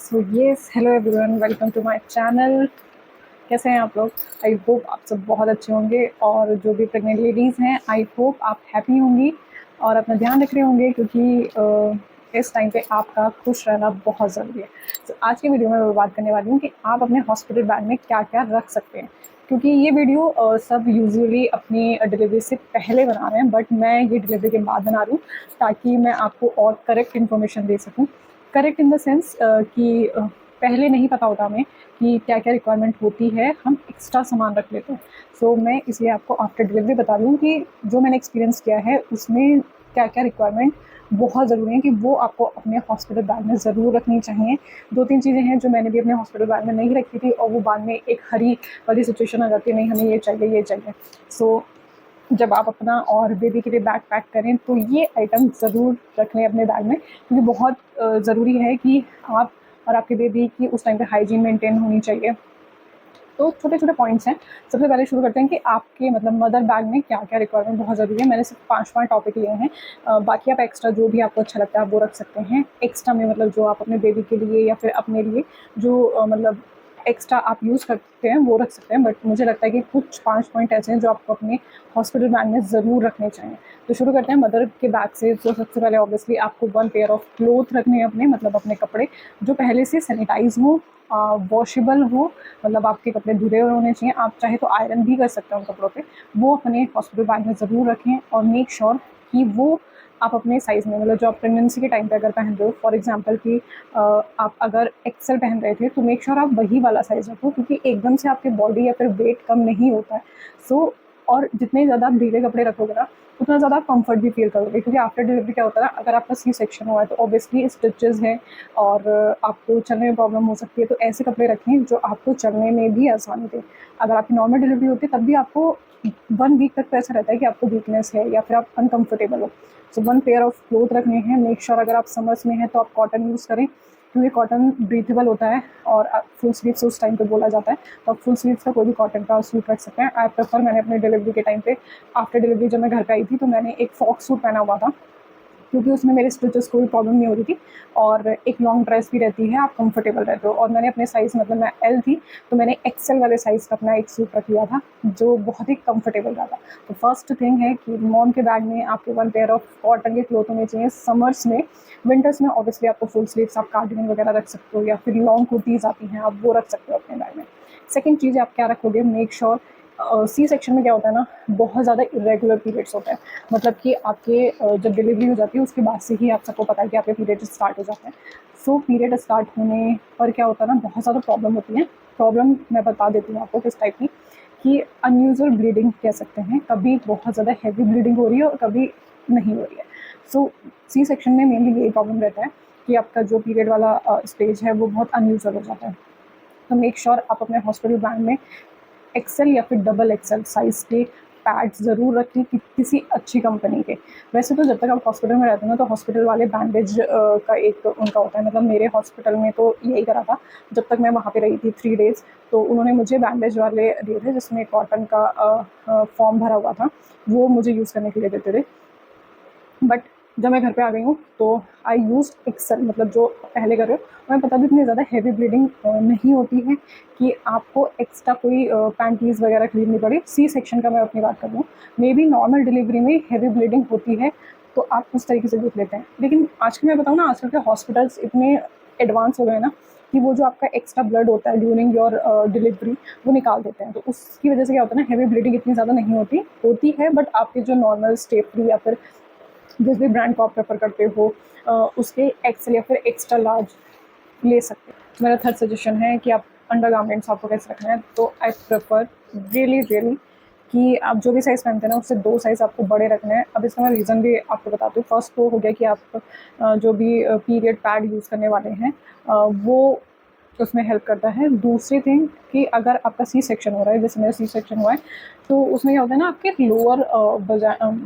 So yes, hello everyone, welcome to my channel. कैसे हैं आप लोग? आई होप आप सब बहुत अच्छे होंगे और जो भी प्रेग्नेंट लेडीज़ हैं आई होप आप हैप्पी होंगी और अपना ध्यान रख रहे होंगे, क्योंकि इस टाइम पे आपका खुश रहना बहुत ज़रूरी है। तो आज की वीडियो में मैं बात करने वाली हूँ कि आप अपने हॉस्पिटल बैग में क्या क्या रख सकते हैं। क्योंकि ये वीडियो सब यूजुअली अपनी डिलीवरी से पहले बना रहे हैं, बट मैं ये डिलीवरी के बाद बना रही हूँ ताकि मैं आपको और करेक्ट इन्फॉर्मेशन दे सकूँ। करेक्ट इन द सेंस कि पहले नहीं पता होता हमें कि क्या क्या रिक्वायरमेंट होती है, हम एक्स्ट्रा सामान रख लेते हैं। सो मैं इसलिए आपको आफ्टर डिलीवरी बता दूँ कि जो मैंने एक्सपीरियंस किया है उसमें क्या क्या रिक्वायरमेंट बहुत ज़रूरी है कि वो आपको अपने हॉस्पिटल बैग में ज़रूर रखनी चाहिए। 2-3 चीज़ें हैं जो मैंने भी अपने हॉस्पिटल बैग में नहीं रखी थी और वो बाद में एक हरी वाली सिचुएशन आ जाती है, नहीं हमें ये चाहिए ये चाहिए। सो जब आप अपना और बेबी के लिए बैग पैक करें तो ये आइटम ज़रूर रख लें अपने बैग में, क्योंकि बहुत ज़रूरी है कि आप और आपके बेबी की उस टाइम पे हाइजीन मेंटेन होनी चाहिए। तो छोटे-छोटे पॉइंट्स हैं। सबसे पहले शुरू करते हैं कि आपके मतलब मदर बैग में क्या-क्या रिक्वायरमेंट बहुत ज़रूरी है। मैंने सिर्फ 5-5 टॉपिक लिए हैं। बाकी आप एक्स्ट्रा जो भी आपको अच्छा लगता है आप वो रख सकते हैं। एक्स्ट्रा में मतलब जो आप अपने बेबी के लिए या फिर अपने लिए जो मतलब एक्स्ट्रा आप यूज़ करते हैं वो रख सकते हैं। बट मुझे लगता है कि कुछ 5 पॉइंट ऐसे हैं जो आपको अपने हॉस्पिटल बैग में ज़रूर रखने चाहिए। तो शुरू करते हैं मदर के बैग से। तो सबसे पहले ऑब्वियसली आपको 1 पेयर ऑफ क्लोथ रखने हैं अपने, मतलब अपने कपड़े जो पहले से सैनिटाइज़ हों, वॉशेबल हो, मतलब आपके कपड़े धुले हुए होने चाहिए। आप चाहे तो आयरन भी कर सकते हैं उन कपड़ों पे। वो अपने हॉस्पिटल बैग में ज़रूर रखें और मेक श्योर कि वो आप अपने साइज़ में, मतलब जो आप प्रेगनेंसी के टाइम पे अगर पहन रहे हो, फॉर एग्जांपल कि आप अगर एक्सेल पहन रहे थे तो मेक श्योर आप वही वाला साइज़ रखो, क्योंकि एकदम से आपकी बॉडी या फिर वेट कम नहीं होता है। सो और जितने ज़्यादा आप ढीले कपड़े रखोगे ना उतना ज़्यादा आप कंफर्ट भी फील करोगे, क्योंकि आफ्टर डिलीवरी क्या होता है ना, अगर आपका सी सेक्शन हुआ है तो ऑब्वियसली स्टिचेज़ हैं और आपको चलने में प्रॉब्लम हो सकती है। तो ऐसे कपड़े रखें जो आपको चलने में भी आसानी दें। अगर आपकी नॉर्मल डिलीवरी होती है तब भी आपको 1 वीक तक तो ऐसा रहता है कि आपको वीकनेस है या फिर आप अनकंफर्टेबल हो। सो 1 पेयर ऑफ क्लोथ रखने हैं। मेक श्योर अगर आप समर्स में हैं तो आप कॉटन यूज़ करें, क्योंकि कॉटन ब्रीथेबल होता है और फुल स्लीव्स उस टाइम पे बोला जाता है, तो आप फुल स्लीव्स का कोई भी कॉटन का सूट रख सकते हैं। आई प्रेफर, मैंने अपने डिलीवरी के टाइम पे आफ्टर डिलीवरी जब मैं घर पे आई थी तो मैंने एक फॉक्स सूट पहना हुआ था, क्योंकि उसमें मेरे स्टिचेस को भी प्रॉब्लम नहीं हो रही थी और एक लॉन्ग ड्रेस भी रहती है, आप कंफर्टेबल रहते हो। और मैंने अपने साइज़, मतलब मैं एल थी तो मैंने एक्सेल वाले साइज़ का अपना एक सूट रख लिया था जो बहुत ही कंफर्टेबल रहा था। तो फर्स्ट थिंग है कि मॉम के बैग में आपको 1 पेयर ऑफ कॉटन के क्लोथ होने चाहिए समर्स में। विंटर्स में ऑब्वियसली आपको फुल स्लीव्स, आप कार्डिगन वगैरह रख सकते हो या फिर लॉन्ग कुर्तीज़ आती हैं, आप वो रख सकते हो अपने बैग में। सेकंड चीज़ आप क्या रखोगे, मेक श्योर सी सेक्शन में क्या होता है ना, बहुत ज़्यादा इरेगुलर पीरियड्स होते हैं। मतलब कि आपके जब डिलीवरी हो जाती है उसके बाद से ही आप सबको पता है कि आपके पीरियड स्टार्ट हो जाते हैं। सो पीरियड स्टार्ट होने पर क्या होता है ना, बहुत ज़्यादा प्रॉब्लम होती है। प्रॉब्लम मैं बता देती हूँ आपको किस टाइप की, कि अनयूजुअल ब्लीडिंग कह सकते हैं। कभी बहुत ज़्यादा हैवी ब्लीडिंग हो रही है और कभी नहीं हो रही है। सो सी सेक्शन में मेनली यही प्रॉब्लम रहता है कि आपका जो पीरियड वाला स्टेज है वो बहुत अनयूजुअल हो जाता है। तो मेक श्योर आप अपने हॉस्पिटल बैग में एक्सेल या फिर डबल एक्सेल साइज़ के पैड्स ज़रूर रखें, कि किसी अच्छी कंपनी के। वैसे तो जब तक आप हॉस्पिटल में रहते हो ना तो हॉस्पिटल वाले बैंडेज का एक उनका होता है, मतलब मेरे हॉस्पिटल में तो यही करा था। जब तक मैं वहाँ पे रही थी 3 डेज़, तो उन्होंने मुझे बैंडेज वाले दिए थे जिसमें कॉटन का फॉर्म भरा हुआ था, वो मुझे यूज़ करने के लिए देते थे। बट जब मैं घर पे आ गई हूँ तो आई यूज़ एक्सेल, मतलब जो पहले कर रहे हो। मैं बता दूँ इतनी ज़्यादा हैवी ब्लीडिंग नहीं होती है कि आपको एक्स्ट्रा कोई पैंटीज़ वगैरह खरीदनी पड़े। सी सेक्शन का मैं अपनी बात कर रही हूँ, मे बी नॉर्मल डिलीवरी में हैवी ब्लीडिंग होती है तो आप उस तरीके से देख लेते हैं। लेकिन आजकल मैं बताऊँ ना, आजकल के हॉस्पिटल्स इतने एडवांस हो गए हैं ना कि वो जो आपका एक्स्ट्रा ब्लड होता है ड्यूरिंग योर डिलीवरी वो निकाल देते हैं। तो उसकी वजह से क्या होता है ना, हैवी ब्लीडिंग इतनी ज़्यादा नहीं होती है, बट आपके जो नॉर्मल स्टे फ्री या फिर जिस भी ब्रांड को आप प्रेफर करते हो उसके एक्सेल या फिर एक्स्ट्रा लार्ज ले सकते हो। मेरा थर्ड सजेशन है कि आप अंडरगारमेंट्स आपको कैसे रखना है, तो आई प्रेफर रियली कि आप जो भी साइज़ पहनते हैं ना उससे 2 साइज़ आपको बड़े रखने हैं। अब इसका मैं रीज़न भी आपको बताती हूँ। फर्स्ट तो हो गया कि आप जो भी पीरियड पैड यूज़ करने वाले हैं वो उसमें हेल्प करता है। दूसरी थिंग कि अगर आपका सी सेक्शन हो रहा है, जैसे मेरा सी सेक्शन हुआ है, तो उसमें क्या होता है ना, आपके लोअर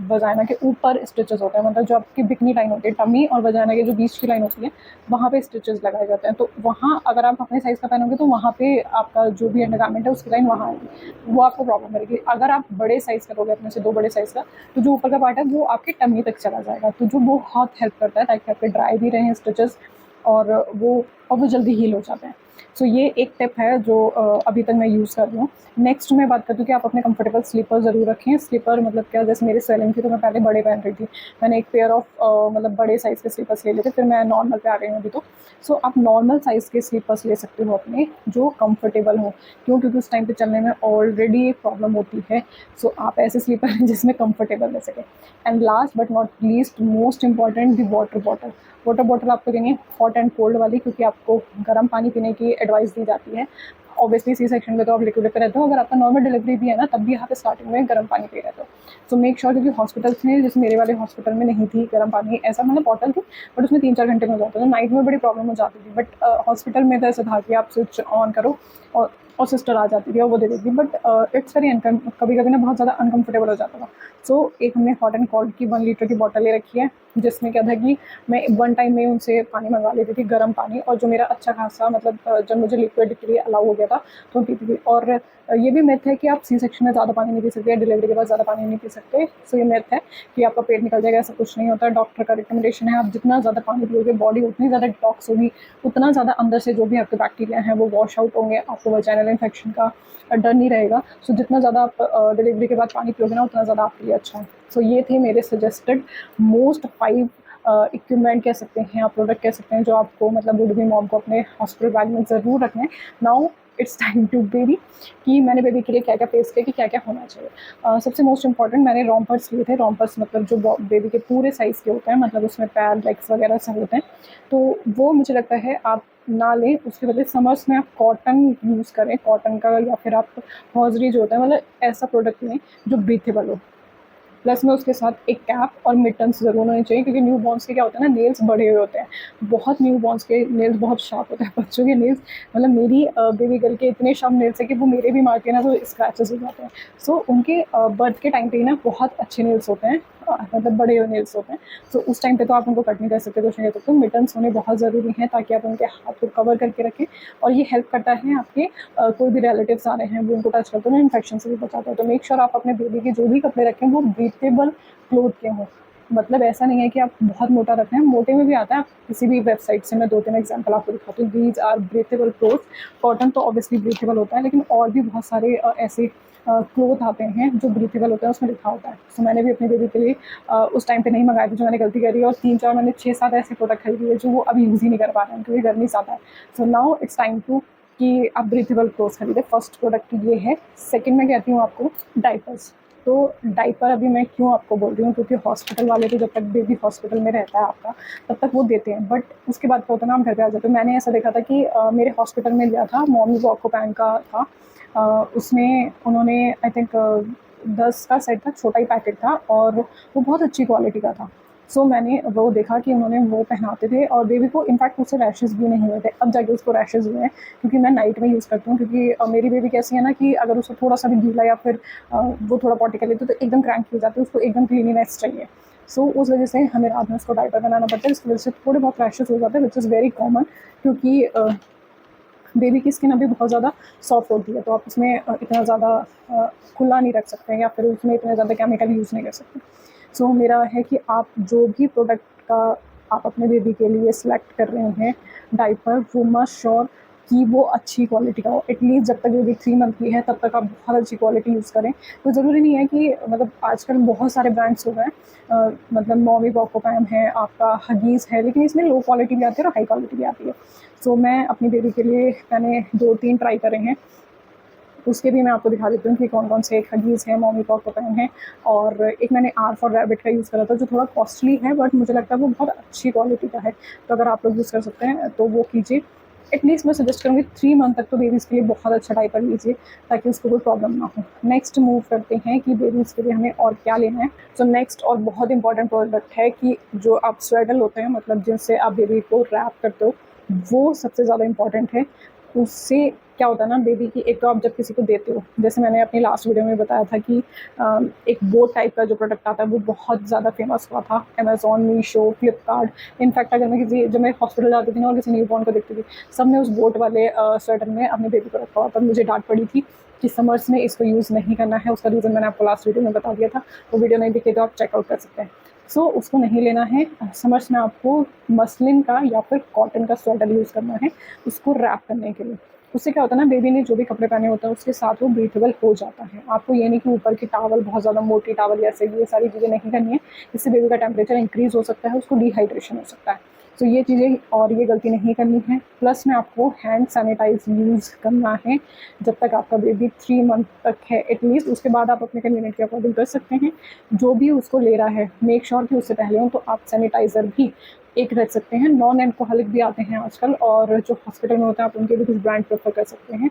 वजाइना के ऊपर स्टिचेस होते हैं, मतलब जो आपकी बिकनी लाइन होती है, टमी और वजाइना के जो बीच की लाइन होती है वहाँ पे स्टिचेस लगाए जाते हैं। तो वहाँ अगर आप अपने साइज़ का पहनोगे तो वहाँ पे आपका जो भी अंडरगारमेंट है उसकी लाइन वहाँ आएगी, वो आपको प्रॉब्लम करेगी। अगर आप बड़े साइज़ करोगे, अपने से 2 बड़े साइज़ का, तो जो ऊपर का पार्ट है वो आपके टमी तक चला जाएगा, तो जो वो बहुत हेल्प करता है ताकि आपके ड्राई भी रहें स्टिचेस और वो जल्दी हील हो जाते हैं। सो ये एक टिप है जो अभी तक मैं यूज़ कर रही हूँ। नेक्स्ट मैं बात करती हूँ कि आप अपने कंफर्टेबल स्लीपर ज़रूर रखें। स्लीपर मतलब क्या, जैसे मेरी स्वेलिंग थी तो मैं पहले बड़े पहन रही थी। मैंने एक पेयर ऑफ मतलब बड़े साइज़ के स्लीपर्स ले लिए थे, फिर मैं नॉर्मल पे आ गई हूँ अभी तो। सो आप नॉर्मल साइज़ के स्लीपर्स ले सकते हो अपने, जो कंफर्टेबल हो। क्यों? क्योंकि उस टाइम पे चलने में ऑलरेडी एक प्रॉब्लम होती है। सो आप ऐसे स्लीपर लें जिसमें कंफर्टेबल रह सकें। And last but not least, most important, the water bottle. Water bottle आपको देंगे हॉट एंड कोल्ड वाली, क्योंकि आपको गर्म पानी पीने की एडवाइस दी जाती है। ऑब्वियसली सी सेक्शन में तो आप लिक्विड पे रहते हो, अगर आपका नॉर्मल डिलीवरी भी है ना, तब भी आप स्टार्टिंग में गर्म पानी पी रहते हो। सो मेक श्योर, क्योंकि हॉस्पिटल्स में, जैसे मेरे वाले हॉस्पिटल में नहीं थी गर्म पानी, ऐसा मतलब बॉटल थी बट उसमें 3-4 घंटे में हो जाता था। नाइट में बड़ी प्रॉब्लम हो जाती थी, बट हॉस्पिटल में तो ऐसा था कि आप स्विच ऑन करो और सिस्टर आ जाती थी और वो दे देती थी। बट इट्स वेरी कभी कभी ना बहुत ज़्यादा अनकंफर्टेबल हो जाता था। सो एक हमने हॉट एंड कोल्ड की 1 लीटर की बॉटल ले रखी है, जिसमें क्या था कि मैं वन टाइम में उनसे पानी मंगा लेती थी, गर्म पानी, और जो मेरा अच्छा खासा मतलब जब मुझे लिक्विड के लिए अलाउ हो गया था तो मैं पीती थी। और ये भी मिथ है कि आप सी सेक्शन में ज़्यादा पानी नहीं पी सकते, डिलीवरी के बाद ज़्यादा पानी नहीं पी सकते। सो ये मिथ है कि आपका पेट निकल जाएगा, ऐसा कुछ नहीं होता। डॉक्टर का रिकमेंडेशन है, आप जितना ज़्यादा पानी पियोगे बॉडी उतनी ज़्यादा डिटॉक्स होगी, उतना ज़्यादा अंदर से जो भी आपके बैक्टीरिया हैं वो वॉश आउट होंगे, आपको वजाइनल इन्फेक्शन का डर नहीं रहेगा। सो जितना ज़्यादा आप डिलीवरी के बाद पानी पियोगे ना, उतना ज़्यादा आपके लिए अच्छा है। सो ये थे मेरे सजेस्टेड मोस्ट 5 इक्विपमेंट कह सकते हैं, आप प्रोडक्ट कह सकते हैं, जो आपको मतलब वुड बी मॉम को अपने हॉस्पिटल बैग में ज़रूर रखना है। Now it's time to baby, कि मैंने बेबी के लिए क्या क्या फेस किया, कि क्या क्या होना चाहिए। सबसे मोस्ट इंपॉर्टेंट, मैंने रोम्पर्स लिए थे। रोम्पर्स मतलब जो बेबी के पूरे साइज़ के होते हैं, मतलब उसमें पैर, लेग्स वगैरह सब होते हैं, तो वो मुझे लगता है आप ना लें। उसके बदले समर्स में आप कॉटन यूज़ करें, कॉटन का, या फिर आप हॉजरी जो होता है, मतलब ऐसा प्रोडक्ट लें जो ब्रीथेबल हो। प्लस में उसके साथ एक कैप और मिटन्स ज़रूर होने चाहिए, क्योंकि न्यू बॉर्न्स के क्या होता है ना, नेल्स बड़े हुए होते हैं। बहुत न्यू बॉर्न्स के नेल्स बहुत शार्प होते हैं। बच्चों के नेल्स, मतलब मेरी बेबी गर्ल के इतने शार्प नेल्स है कि वो मेरे भी मारते हैं ना तो स्क्रैचेस हो जाते हैं। सो उनके बर्थ के टाइम पे ही ना बहुत अच्छे नेल्स होते हैं, मतलब बड़े हुए नेल्स होते हैं। सो उस टाइम पे तो आप उनको कट नहीं कर सकते, कुछ नहीं कर सकते। मिटन्स होने बहुत ज़रूरी हैं, ताकि आप उनके हाथ को कवर करके रखें। और ये हेल्प करता है आपके कोई भी रिलेटिव्स आ रहे हैं, वो उनको टच करते हैं, इन्फेक्शन से भी बचाता है। तो मेक श्योर आप अपने बेबी के जो भी कपड़े रखें वो ब्रीथेबल क्लोथ के हों। मतलब ऐसा नहीं है कि आप बहुत मोटा रख रहे हैं, मोटे में भी आता है। आप किसी भी वेबसाइट से, मैं 2-3 एग्जांपल आपको दिखाती हूँ। These are breathable cloth. Cotton तो ऑब्वियसली ब्रीथेबल होता है, लेकिन और भी बहुत सारे ऐसे क्लोथ आते हैं जो ब्रीथेबल होते हैं, उसमें लिखा होता है। सो मैंने भी अपनी बेबी के लिए उस टाइम पे नहीं मंगाए थे, जो मैंने गलती करी है, और 3-4 मैंने 6-7 ऐसे प्रोडक्ट खरीदी है जो वो अभी यूज़ ही नहीं कर पा रहे हैं, क्योंकि गर्मी ज़्यादा है। So now it's time to कि आप ब्रीथेबल क्लोथ्स खरीदें। फर्स्ट प्रोडक्ट ये है। सेकंड मैं कहती हूँ आपको डायपर्स। तो डायपर अभी मैं क्यों आपको बोल रही हूँ, क्योंकि हॉस्पिटल वाले तो जब तक बेबी हॉस्पिटल में रहता है आपका, तब तक वो देते हैं, बट उसके बाद क्या होता है ना, हम घर पे आ जाते हैं। मैंने ऐसा देखा था कि मेरे हॉस्पिटल में लिया था, मॉमी वॉको पैन का था। उसमें उन्होंने आई थिंक 10 का सेट था, छोटा ही पैकेट था, और वो बहुत अच्छी क्वालिटी का था। सो मैंने वो देखा कि उन्होंने वो पहनाते थे, और बेबी को इनफैक्ट उससे रैशेज़ भी नहीं हुए थे। अब जाके उसको रैशेज़ हुए हैं, क्योंकि मैं नाइट में यूज़ करती हूँ। क्योंकि मेरी बेबी कैसी है ना, कि अगर उसको थोड़ा सा भी गीला या फिर वो थोड़ा पॉटी कर लेती है तो एकदम क्रैंकी हो जाती है, उसको एकदम क्लीनिनेस चाहिए। सो उस वजह से हमें रात में उसको डायपर बनाना पड़ता है, इसकी वजह से थोड़े बहुत रैशेज़ हो जाते हैं, विच इज़ वेरी कॉमन। क्योंकि बेबी की स्किन अभी बहुत ज़्यादा सॉफ्ट होती है, तो आप उसमें इतना ज़्यादा खुला नहीं रख सकते हैं, या फिर उसमें इतने ज़्यादा केमिकल यूज़ नहीं कर सकते। सो मेरा है कि आप जो भी प्रोडक्ट का आप अपने बेबी के लिए सिलेक्ट कर रहे हैं डायपर, वो मस्ट श्योर कि वो अच्छी क्वालिटी का हो। एटलीस्ट जब तक बेबी 3 मंथ की है तब तक आप बहुत अच्छी क्वालिटी यूज़ करें। तो ज़रूरी नहीं है कि मतलब आजकल बहुत सारे ब्रांड्स हो गए हैं, मतलब मॉमी वॉकोपैम है, आपका हगीज़ है, लेकिन इसमें लो क्वालिटी भी आती है और हाई क्वालिटी भी आती है। सो मैं अपनी बेबी के लिए मैंने 2-3 ट्राई करे हैं, उसके भी मैं आपको दिखा देती हूँ कि कौन-कौन से। एक हगीज़ है, मॉमी वॉकोपैम है, और एक मैंने आर फॉर रैबिट का यूज़ करा था, जो थोड़ा कॉस्टली है, बट मुझे लगता है वो बहुत अच्छी क्वालिटी का है। तो अगर आप लोग यूज़ कर सकते हैं तो वो कीजिए। एटलीस्ट मैं सजेस्ट करूँगी 3 मंथ तक तो बेबीज़ के लिए बहुत अच्छा डायपर लीजिए, ताकि उसको कोई प्रॉब्लम ना हो। नेक्स्ट मूव करते हैं कि बेबीज़ के लिए हमें और क्या लेना है। सो नेक्स्ट और बहुत इंपॉर्टेंट प्रोडक्ट है कि जो आप स्वेडल होते हैं, मतलब जिनसे आप बेबी को रैप करते हो, वो सबसे ज़्यादा इम्पॉर्टेंट है। उससे क्या होता है ना, बेबी की एक तो आप जब किसी को देते हो, जैसे मैंने अपनी लास्ट वीडियो में बताया था कि एक बोट टाइप का जो प्रोडक्ट आता है वो बहुत ज़्यादा फेमस हुआ था, अमेज़ॉन, मीशो, फ्लिपकार्ट। इनफैक्ट अगर मैं जब मैं हॉस्पिटल जाती थी ना और किसी न्यूबॉर्न को देखती थी, सब ने उस बोट वाले स्वेटर में अपने बेबी को रखा हुआ था। मुझे डांट पड़ी थी कि समर्स में इसको यूज़ नहीं करना है। उसका रीज़न मैंने आपको लास्ट वीडियो में बता दिया था, वो वीडियो नहीं दिखे तो आप चेकआउट कर सकते हैं। सो उसको नहीं लेना है। समर्स में आपको मसलिन का या फिर कॉटन का स्वेटर यूज़ करना है उसको रैप करने के लिए। उससे क्या होता है ना, बेबी ने जो भी कपड़े पहने होते हैं उसके साथ वो ब्रीथेबल हो जाता है। आपको ये नहीं कि ऊपर की टावल बहुत ज़्यादा मोटी टावल ऐसे ये सारी चीज़ें नहीं करनी है, इससे बेबी का टेम्परेचर इंक्रीज़ हो सकता है, उसको डिहाइड्रेशन हो सकता है। तो ये चीज़ें और ये गलती नहीं करनी है। प्लस में आपको हैंड सैनिटाइज यूज़ करना है जब तक आपका बेबी 3 मंथ तक है एटलीस्ट। उसके बाद आप अपने कन्वीनियंट के अकॉर्डिंग कर सकते हैं। जो भी उसको ले रहा है मेक श्योर कि उससे पहले हो तो आप सैनिटाइज़र भी एक रख सकते हैं। नॉन एल्कोहलिक भी आते हैं आजकल, और जो हॉस्पिटल में होता है आप उनके भी कुछ ब्रांड प्रेफर कर सकते हैं।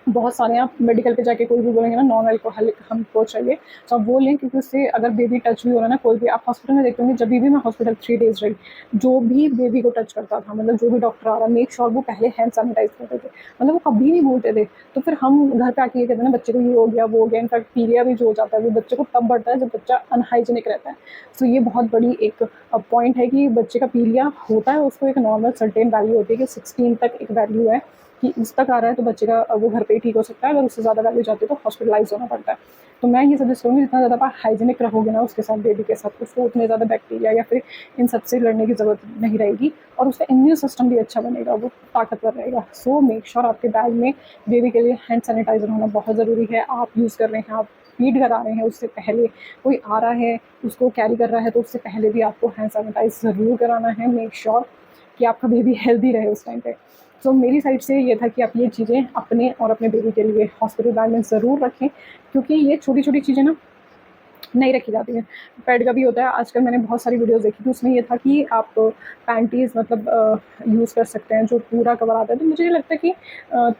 बहुत सारे आप मेडिकल पे जाके कोई भी बोलेंगे ना नॉन अल्कोहलिक हमको चाहिए, तो आप वो लें, क्योंकि उससे अगर बेबी टच भी हो रहा है ना, कोई भी आप हॉस्पिटल में देखते होंगे, जब भी मैं हॉस्पिटल 3 डेज़ रही, जो भी बेबी को टच करता था, मतलब जो भी डॉक्टर आ रहा, मेक श्योर वो पहले हैंड सैनिटाइज करते थे। मतलब वो कभी नहीं बोलते थे। तो फिर हम घर पे आके ये कहते हैं ना, बच्चे को ये हो गया, वो हो गया। इनफैक्ट पीलिया भी जो हो जाता है वो बच्चे को तब बढ़ता है जब बच्चा अनहाइजीनिक रहता है। तो ये बहुत बड़ी एक पॉइंट है कि बच्चे का पीलिया होता है, उसको एक नॉर्मल सर्टेन वैल्यू होती है कि 16 तक एक वैल्यू है कि उस तक आ रहा है तो बच्चे का वो घर पे ही ठीक हो सकता है। अगर उससे ज़्यादा वैल्यू जाती है तो हॉस्पिटलाइज होना पड़ता है। तो मैं ये सजेस्ट करूँगी, जितना ज़्यादा आप हाइजीनिक रहोगे ना उसके साथ, बेबी के साथ, उसको उतने ज़्यादा बैक्टीरिया या फिर इन सबसे लड़ने की ज़रूरत नहीं रहेगी, और उसका इम्यून सिस्टम भी अच्छा बनेगा, वो ताकतवर रहेगा। सो मेक श्योर आपके बैग में बेबी के लिए हैंड सैनिटाइजर होना बहुत ज़रूरी है। आप यूज़ कर रहे हैं, आप फीड करा रहे हैं, उससे पहले कोई आ रहा है उसको कैरी कर रहा है तो उससे पहले भी आपको हैंड सैनिटाइज ज़रूर कराना है। मेक श्योर कि आपका बेबी हेल्दी रहे उस टाइम पे। सो मेरी साइड से ये था कि आप ये चीज़ें अपने और अपने बेबी के लिए हॉस्पिटल बैग में ज़रूर रखें, क्योंकि ये छोटी-छोटी चीज़ें ना नहीं रखी जाती हैं। पैड का भी होता है, आजकल मैंने बहुत सारी वीडियोज़ देखी थी, उसमें ये था कि आप पैंटीज़ मतलब यूज़ कर सकते हैं जो पूरा कवर आता है। तो मुझे ये लगता है कि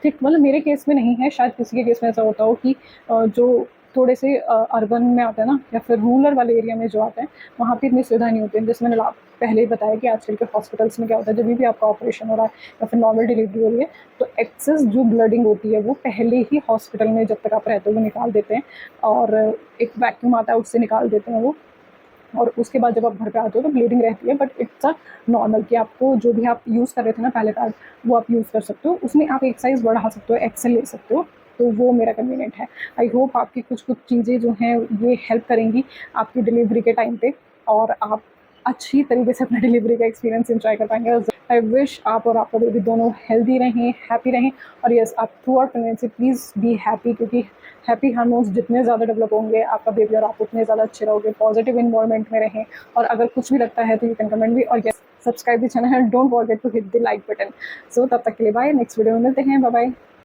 थिक, मतलब मेरे केस में नहीं है, शायद किसी के केस में ऐसा होता हो कि जो थोड़े से अर्बन में आता है ना, या फिर रूरल वाले एरिया में जो आता है, वहाँ पे इतनी सुविधा नहीं होती है। जैसे मैंने पहले ही बताया कि आजकल के हॉस्पिटल्स में क्या होता है, जब भी आपका ऑपरेशन हो रहा है या फिर नॉर्मल डिलीवरी हो रही है, तो एक्सेस जो ब्लडिंग होती है वो पहले ही हॉस्पिटल में जब तक आप रहते हो वो निकाल देते हैं, और एक वैक्यूम आता है उससे निकाल देते हैं वो। और उसके बाद जब आप घर पे आते हो तो ब्लीडिंग रहती है, बट इट्स अ नॉर्मल कि आपको जो भी आप यूज़ कर रहे थे ना पहले पैड, वो आप यूज़ कर सकते हो। उसमें आप एक साइज़ बढ़ा सकते हो, एक्सेल ले सकते हो, तो वो मेरा कन्वीनियंट है। आई होप आपकी कुछ-कुछ चीज़ें जो हैं ये हेल्प करेंगी आपकी डिलीवरी के टाइम पे, और आप अच्छी तरीके से अपना डिलीवरी का एक्सपीरियंस एंजॉय कर पाएँगे। आई विश आप और आपका बेबी दोनों हेल्दी रहें, हैप्पी रहें, और यस, आप through out pregnancy please be happy, क्योंकि हैप्पी हार्मोन्स जितने ज़्यादा डेवलप होंगे आपका बेबी और आप उतने ज़्यादा अच्छे रहोगे। पॉजिटिव इन्वायरमेंट में रहें, और अगर कुछ भी लगता है तो यू कैन कमेंट भी, और yes, subscribe the channel and don't forget to hit the like button. So तब तक के लिए बाय, नेक्स्ट वीडियो में मिलते हैं, बाय बाय।